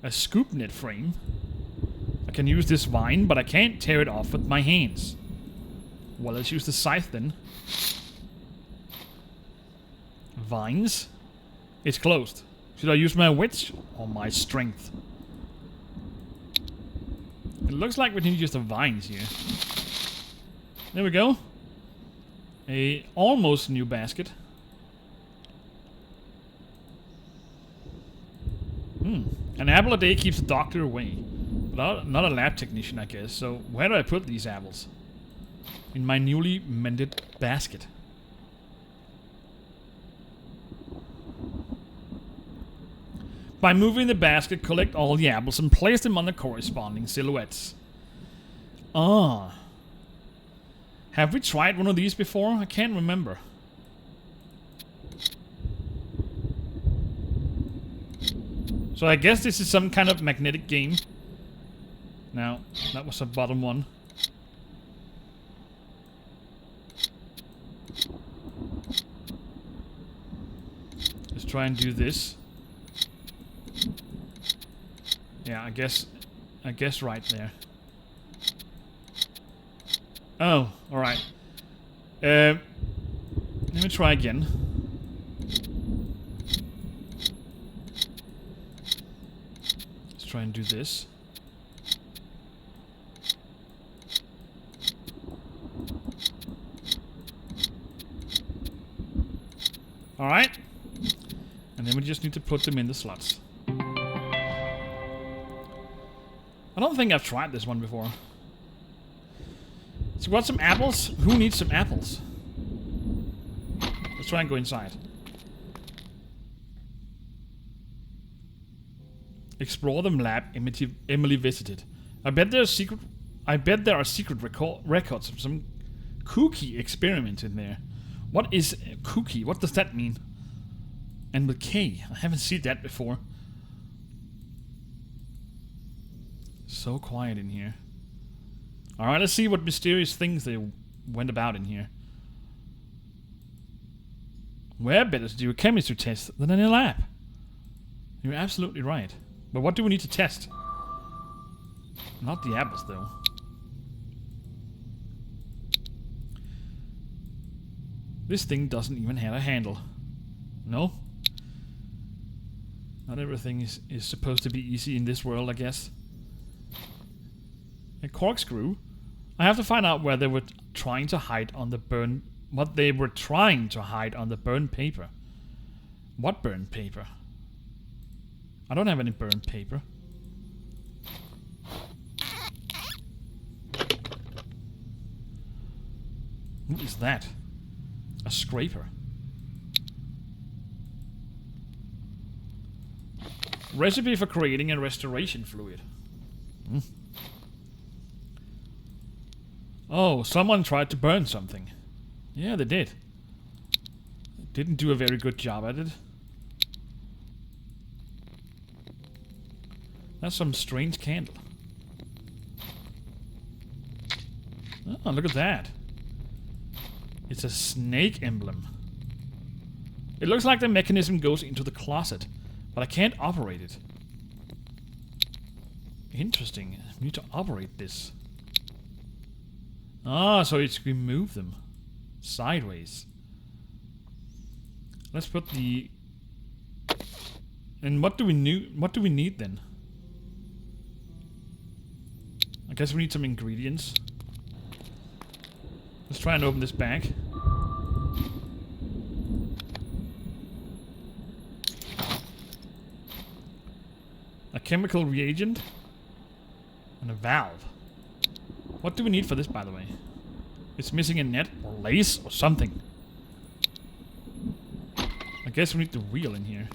A scoop net frame. I can use this vine, but I can't tear it off with my hands. Well, let's use the scythe then. Vines? It's closed. Should I use my wits or my strength? It looks like we need to use the vines here. There we go. A almost new basket. An apple a day keeps the doctor away. But not a lab technician, I guess. So where do I put these apples? In my newly mended basket. By moving the basket, collect all the apples and place them on the corresponding silhouettes. Ah. Have we tried one of these before? I can't remember. So I guess this is some kind of magnetic game. Now, that was a bottom one. Let's try and do this. Yeah, I guess right there. Oh, alright. Let me try again. Let's try and do this. Alright. And then we just need to put them in the slots. I don't think I've tried this one before. So we got some apples. Who needs some apples? Let's try and go inside. Explore the lab Emily visited. I bet there are secret records of some kooky experiment in there. What is kooky? What does that mean? And with K. I haven't seen that before. So quiet in here. Alright, let's see what mysterious things they went about in here. Where better to do a chemistry test than in a lab? You're absolutely right. But what do we need to test? Not the apples, though. This thing doesn't even have a handle. No? Not everything is supposed to be easy in this world, I guess. A corkscrew? I have to find out where they were trying to hide on the burn... What they were trying to hide on the burned paper. What burned paper? I don't have any burned paper. What is that? A scraper. Recipe for creating a restoration fluid. Oh, someone tried to burn something. Yeah, they did. Didn't do a very good job at it. That's some strange candle. Oh, look at that. It's a snake emblem. It looks like the mechanism goes into the closet, but I can't operate it. Interesting. I need to operate this. Ah, so it's remove them sideways. Let's put the... And what do we need then? I guess we need some ingredients. Let's try and open this bag. A chemical reagent and a valve. What do we need for this, by the way? It's missing a net or lace or something. I guess we need the wheel in here.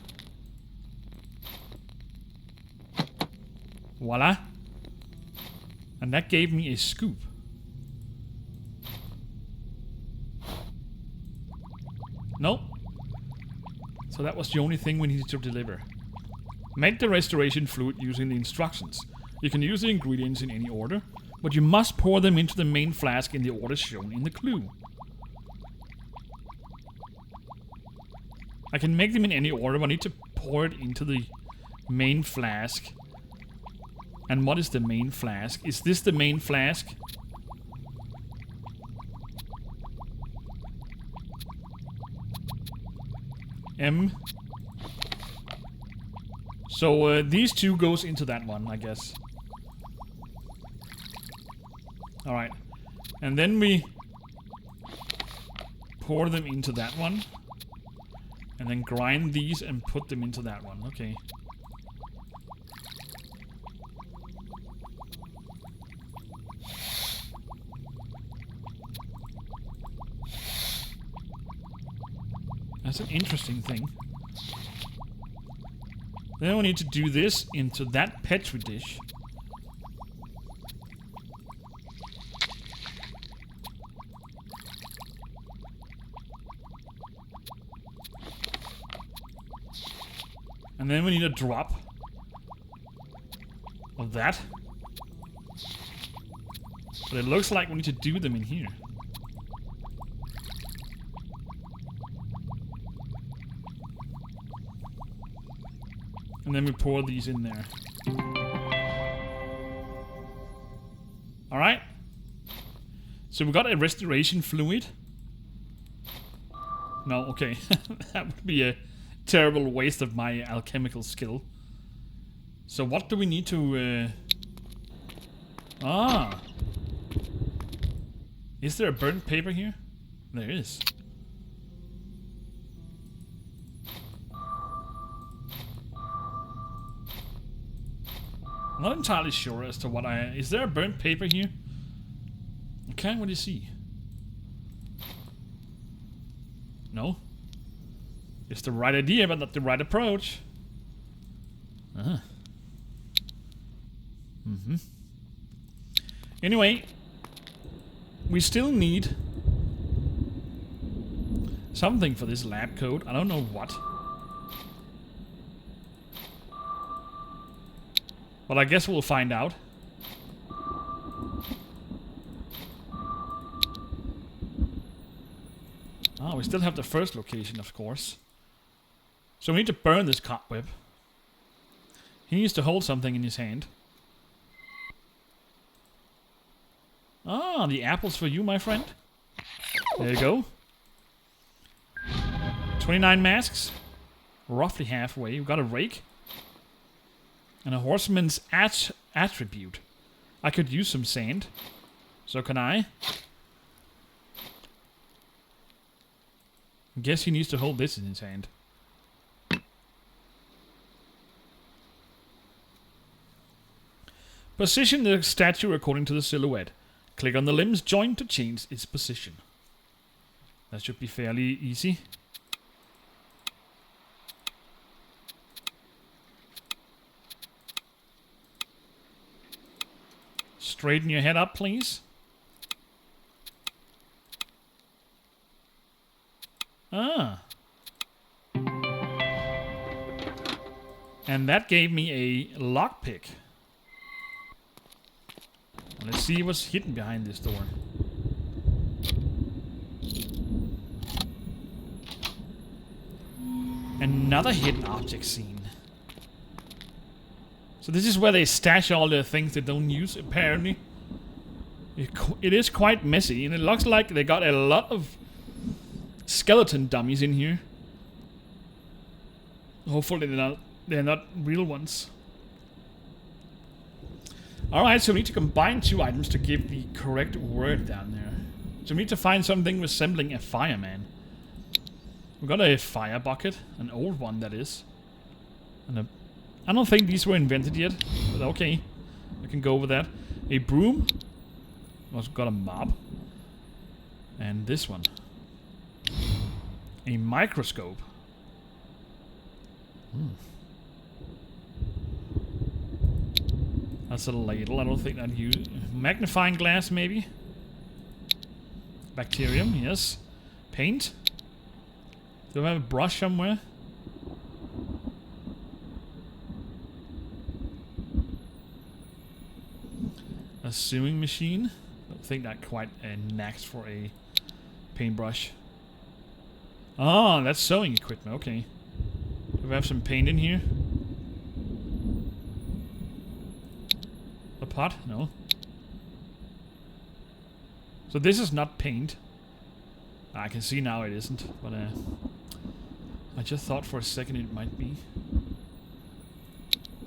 Voila. And that gave me a scoop. Nope. So that was the only thing we needed to deliver. Make the restoration fluid using the instructions. You can use the ingredients in any order, but you must pour them into the main flask in the order shown in the clue. I can make them in any order, but I need to pour it into the main flask And what is the main flask? Is this the main flask? M. So these two goes into that one, I guess. Alright. And then we pour them into that one. And then grind these and put them into that one. Okay. That's an interesting thing. Then we need to do this into that petri dish. And then we need a drop of that. But it looks like we need to do them in here. And then we pour these in there. Alright. So we got a restoration fluid. No, okay. That would be a terrible waste of my alchemical skill. So what do we need to... Is there a burnt paper here? There is. I'm not entirely sure as to what Is there a burnt paper here? Okay, what do you see? No? It's the right idea, but not the right approach. Anyway, we still need something for this lab coat. I don't know what. But I guess we'll find out. Oh, we still have the first location, of course. So we need to burn this cobweb. He needs to hold something in his hand. Ah, the apples for you, my friend. There you go. 29 masks. Roughly halfway. We've got a rake. And a horseman's attribute. I could use some sand. So can I? Guess he needs to hold this in his hand. Position the statue according to the silhouette. Click on the limbs joint to change its position. That should be fairly easy. Straighten your head up, please. Ah. And that gave me a lockpick. Let's see what's hidden behind this door. Another hidden object scene. So this is where they stash all the things they don't use, apparently. It is quite messy, and it looks like they got a lot of skeleton dummies in here. Hopefully they're not real ones. Alright, so we need to combine two items to give the correct word down there. So we need to find something resembling a fireman. We got a fire bucket, an old one that is. And I don't think these were invented yet, but okay. I can go with that. A broom. Also got a mop. And this one. A microscope. That's a ladle. I don't think I'd use magnifying glass, maybe. Bacterium, yes. Paint. Do I have a brush somewhere? A sewing machine. I don't think that quite knacks for a paintbrush. Oh, that's sewing equipment. Okay. Do we have some paint in here? pot? No. So this is not paint. I can see now it isn't, but I just thought for a second it might be.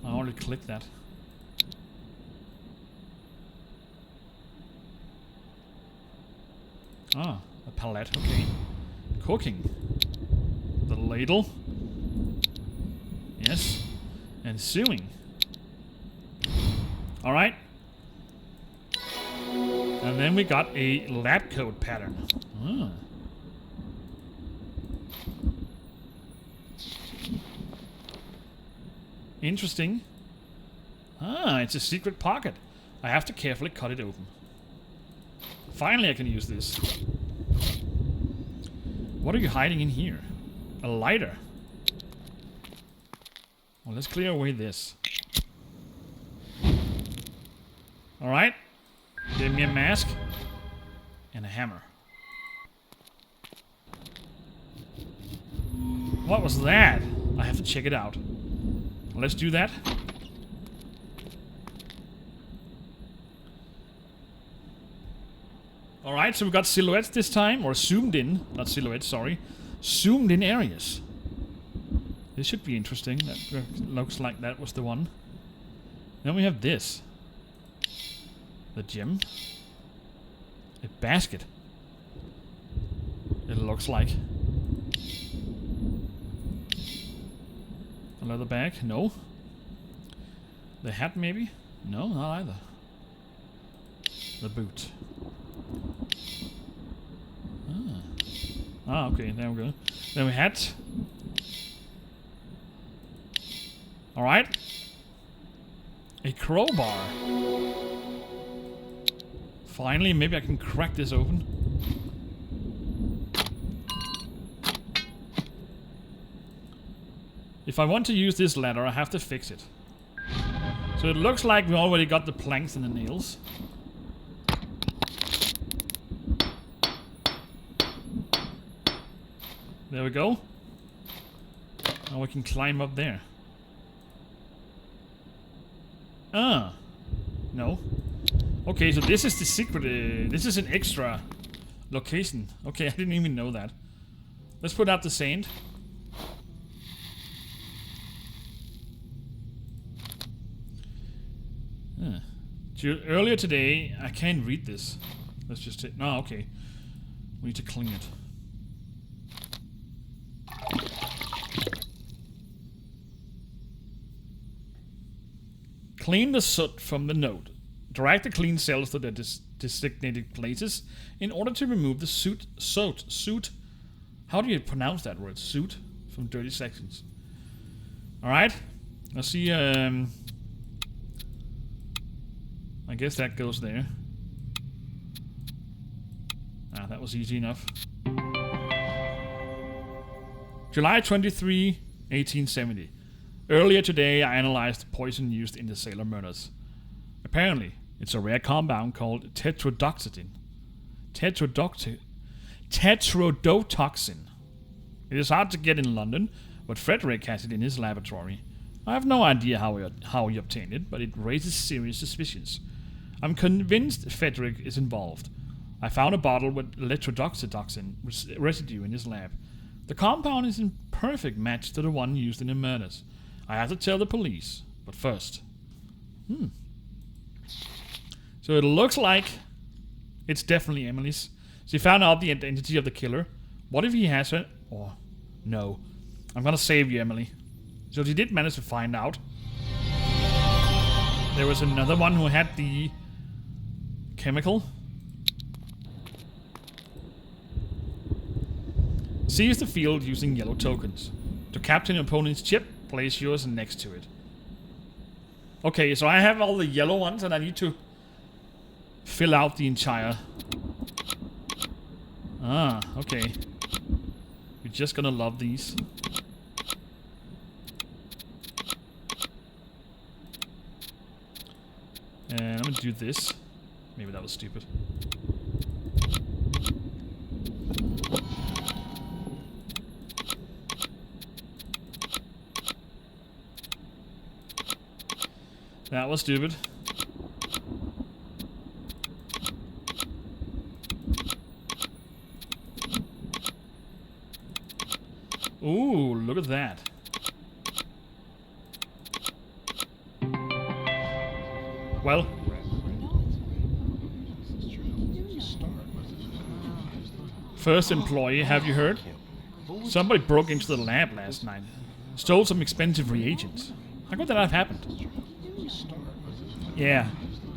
I already clicked that. Ah, a palette, okay. Cooking. The ladle. Yes. And sewing. Alright. And then we got a lab coat pattern. Ah. Interesting. Ah, it's a secret pocket. I have to carefully cut it open. Finally I can use this. What are you hiding in here? A lighter. Well, let's clear away this. Alright. Give me a mask. And a hammer. What was that? I have to check it out. Let's do that. Alright, so we got silhouettes this time, or zoomed in, not silhouettes, sorry. Zoomed in areas. This should be interesting. That looks like that was the one. Then we have this. The gem. A basket. It looks like. A leather bag? No. The hat maybe? No, not either. The boot. Ah, okay, there we go. Then we had... Alright. A crowbar. Finally, maybe I can crack this open. If I want to use this ladder, I have to fix it. So it looks like we already got the planks and the nails. There we go. Now we can climb up there. Ah. No. Okay, so this is the secret. This is an extra location. Okay, I didn't even know that. Let's put out the sand. Earlier today, I can't read this. Let's just take... No, okay. We need to clean it. Clean the soot from the node. Drag the clean cells to their designated places in order to remove the soot. How do you pronounce that word? Soot from dirty sections. Alright. Let's see. I guess that goes there. Ah, that was easy enough. July 23, 1870. Earlier today, I analyzed the poison used in the sailor murders. Apparently, it's a rare compound called tetrodotoxin. Tetrodotoxin. It is hard to get in London, but Frederick has it in his laboratory. I have no idea how he obtained it, but it raises serious suspicions. I'm convinced Frederick is involved. I found a bottle with tetrodotoxin residue in his lab. The compound is in perfect match to the one used in the murders. I have to tell the police, but first. So it looks like it's definitely Emily's. She found out the identity of the killer. What if he has her? Or no. I'm gonna save you, Emily. So she did manage to find out. There was another one who had the chemical. Seize the field using yellow tokens. To capture an opponent's chip, place yours next to it. Okay, so I have all the yellow ones and I need to fill out the entire... Ah, okay. You're just gonna love these. And I'm gonna do this. Maybe that was stupid. That was stupid. look at that. Well. First employee, have you heard? Somebody broke into the lab last night. Stole some expensive reagents. How could that have happened? Yeah,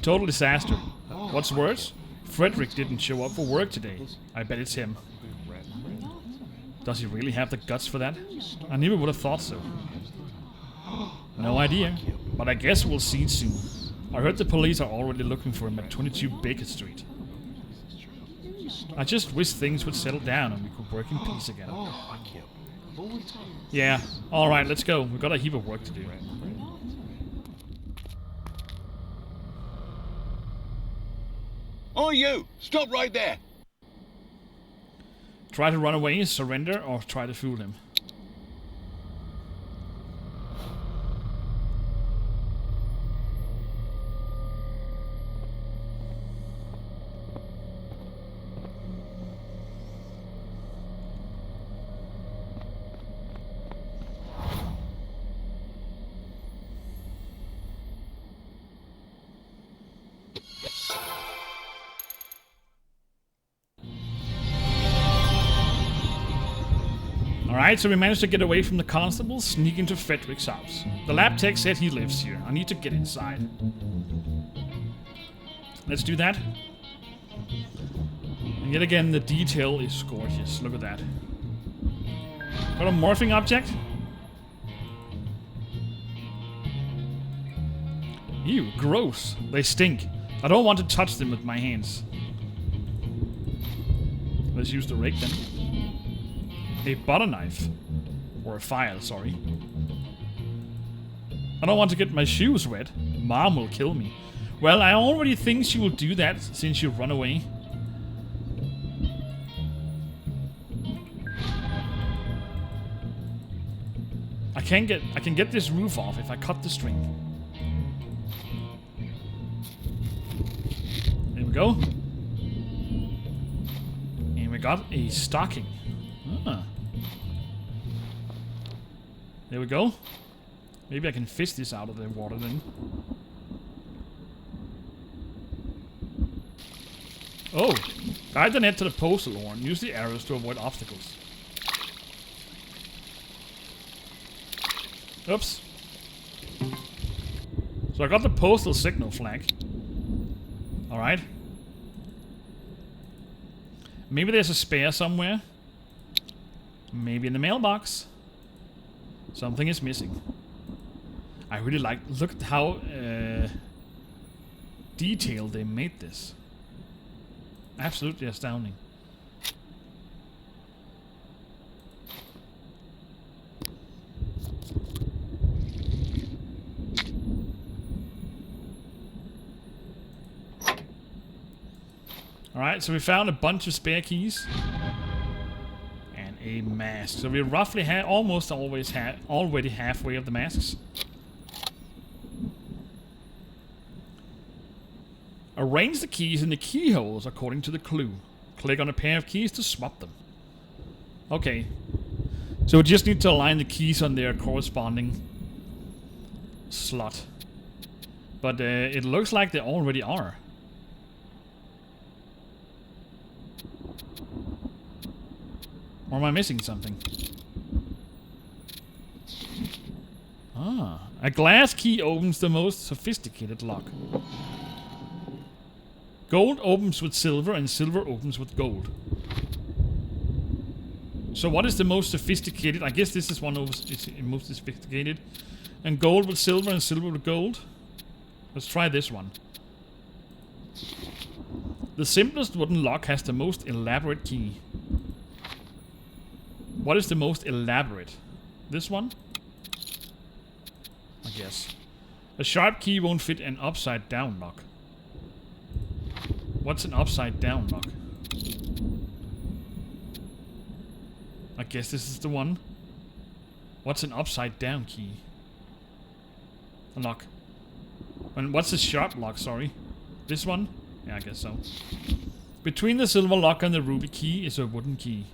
total disaster. What's worse? Frederick didn't show up for work today. I bet it's him. Does he really have the guts for that? I never would have thought so. No idea, but I guess we'll see soon. I heard the police are already looking for him at 22 Baker Street. I just wish things would settle down and we could work in peace again. Yeah, alright, let's go. We've got a heap of work to do. Oh, you! Stop right there! Try to run away, surrender, or try to fool him. Alright, so we managed to get away from the constables, sneak into Frederick's house. The lab tech said he lives here. I need to get inside. Let's do that. And yet again, the detail is gorgeous. Look at that. Got a morphing object? Ew, gross. They stink. I don't want to touch them with my hands. Let's use the rake then. A butter knife. Or a file, sorry. I don't want to get my shoes wet. Mom will kill me. Well, I already think she will do that since you run away. I can get this roof off if I cut the string. There we go. And we got a stocking. Ah. There we go. Maybe I can fish this out of the water then. Oh! Guide the net to the postal horn. Use the arrows to avoid obstacles. Oops. So I got the postal signal flag. Alright. Maybe there's a spare somewhere. Maybe in the mailbox. Something is missing. I really like... Look at how detailed they made this. Absolutely astounding. Alright, so we found a bunch of spare keys. A mask. So we roughly almost always already halfway of the masks. Arrange the keys in the keyholes according to the clue. Click on a pair of keys to swap them. Okay. So we just need to align the keys on their corresponding slot. But it looks like they already are. Or am I missing something? Ah, a glass key opens the most sophisticated lock. Gold opens with silver and silver opens with gold. So what is the most sophisticated? I guess this is one of the most sophisticated. And gold with silver and silver with gold. Let's try this one. The simplest wooden lock has the most elaborate key. What is the most elaborate? This one? I guess. A sharp key won't fit an upside down lock. What's an upside down lock? I guess this is the one. What's an upside down key? A lock. And what's a sharp lock, sorry? This one? Yeah, I guess so. Between the silver lock and the ruby key is a wooden key.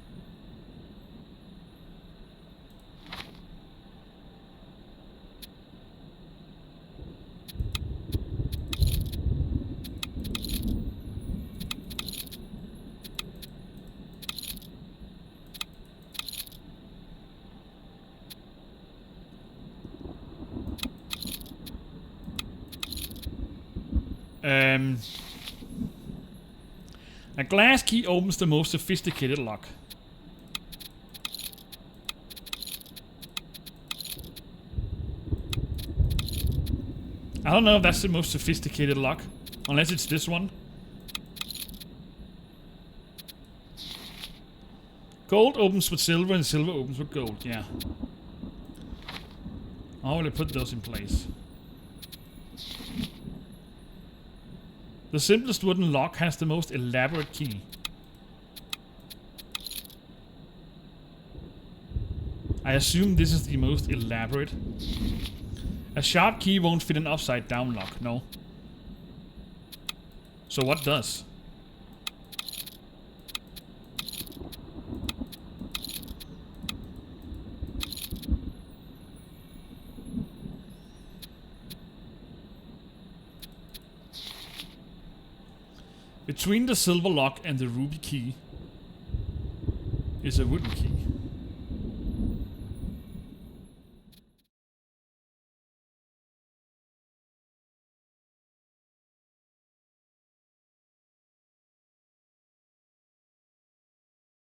A glass key opens the most sophisticated lock. I don't know if that's the most sophisticated lock. Unless it's this one. Gold opens with silver and silver opens with gold, yeah. How will I put those in place? The simplest wooden lock has the most elaborate key. I assume this is the most elaborate. A sharp key won't fit an upside down lock, no. So what does? Between the silver lock and the ruby key is a wooden key.